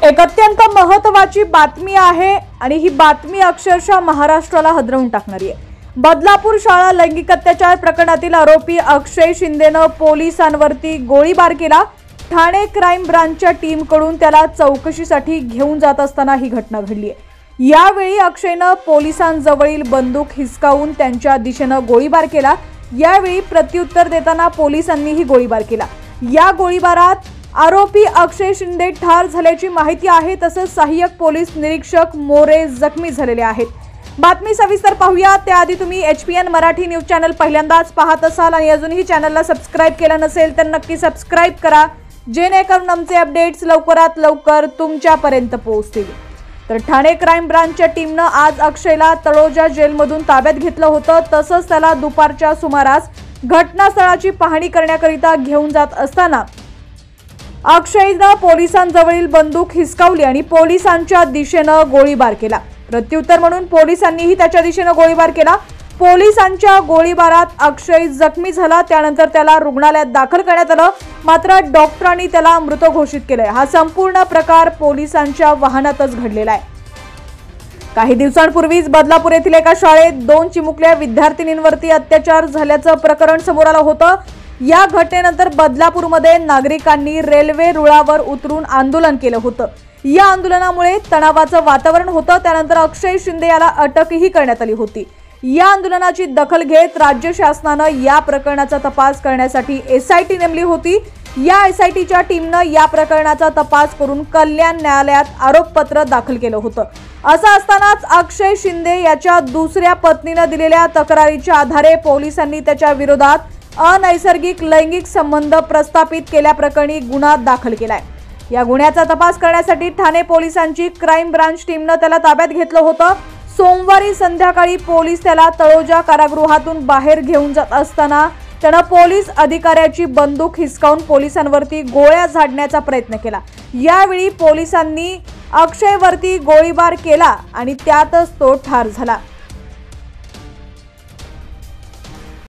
एक अत्यंत महत्त्वाची बातमी आहे आणि ही बातमी अक्षरशः महाराष्ट्राला हादरवून टाकणारी आहे। बदलापूर शाळा लैंगिक अत्याचार प्रकरणातील आरोपी अक्षय शिंदेने पोलिसांवरती गोळीबार केला। ठाणे क्राइम ब्रांचच्या टीमकडून त्याला चौकशीसाठी घेऊन जात असताना ही घटना घडली आहे। यावेळी अक्षयने पोलिसांजवळील बंदूक हिसकावून त्यांच्या दिशेने गोळीबार केला। यावेळी प्रत्युत्तर देताना पोलिसांनीही गोळीबार केला। या गोळीबारात आरोपी अक्षय शिंदे ठार झाल्याची माहिती आहे। तसंच सहाय्यक पोलीस निरीक्षक मोरे जखमी झालेले आहेत। बातमी सविस्तर पाहूया त्याआधी तुम्ही HPN मराठी न्यूज चॅनल पहिल्यांदाच पाहत असाल आणि अजूनही चॅनलला सबस्क्राइब केलं नसेल तर नक्की सबस्क्राइब करा, जेणेकरून आमचे अपडेट्स लवकरात लवकर तुमच्यापर्यंत पोहोचतील। तर ठाणे क्राइम ब्रांचच्या टीमने आज अक्षयला तळोजा जेलमधून ताब्यात घेतलं होतं। तसंच त्याला दुपारच्या सुमारास घटनास्थळाची पाहणी करण्याकरिता घेऊन जात असताना अक्षयने पोलिसांजवळील बंदूक हिसकावली आणि पोलिसांच्या दिशेने गोळीबार केला। प्रत्युत्तर म्हणून पोलिसांनीही त्याच्या दिशेने गोळीबार केला। पोलिसांच्या गोळीबारात अक्षय जखमी झाला। त्यानंतर त्याला रुग्णालयात दाखल करण्यात आलं, मात्र डॉक्टरांनी त्याला मृत घोषित केलंय। हा संपूर्ण प्रकार पोलिसांच्या वाहनातच घडलेला आहे। काही दिवसांपूर्वीच बदलापूर येथील एका शाळेत 2 चिमुकल्या विद्यार्थिनींवरती अत्याचार झाल्याचं प्रकरण समोर आलं होतं। या घटनेनंतर बदलापूरमध्ये नागरिकांनी रेल्वे रुळावर उतरून आंदोलन केलं होतं। या आंदोलनामुळे तणावाचं वातावरण होतं। त्यानंतर अक्षय शिंदे याला अटकही करण्यात आली होती। या आंदोलनाची दखल घेत राज्य शासनाने या प्रकरणाचा तपास करण्यासाठी SIT नेमली होती। या SITच्या टीमने या प्रकरणाचा तपास करून कल्याण न्यायालयात आरोपपत्र दाखल केलं होतं। असं असतानाच अक्षय शिंदे याच्या दुसऱ्या पत्नीने दिलेल्या तक्रारीच्या आधारे पोलिसांनी त्याच्या विरोधात अनैसर्गिक लैंगिक संबंध प्रस्थापित केल्याप्रकरणी गुन्हा दाखल केलाय। या गुन्ह्याचा तपास करण्यासाठी ठाणे पोलिसांची क्राइम ब्रांच टीमने त्याला ताब्यात घेतलं होतं। सोमवारी संध्याकाळी पोलीस त्याला तळोजा कारागृहातून बाहेर घेऊन जात असताना त्याने पोलीस अधिकाऱ्याची बंदूक हिसकावून पोलिसांवरती गोळ्या झाडण्याचा प्रयत्न केला। यावेळी पोलिसांनी अक्षयवरती गोळीबार केला आणि त्यातच तो ठार झाला।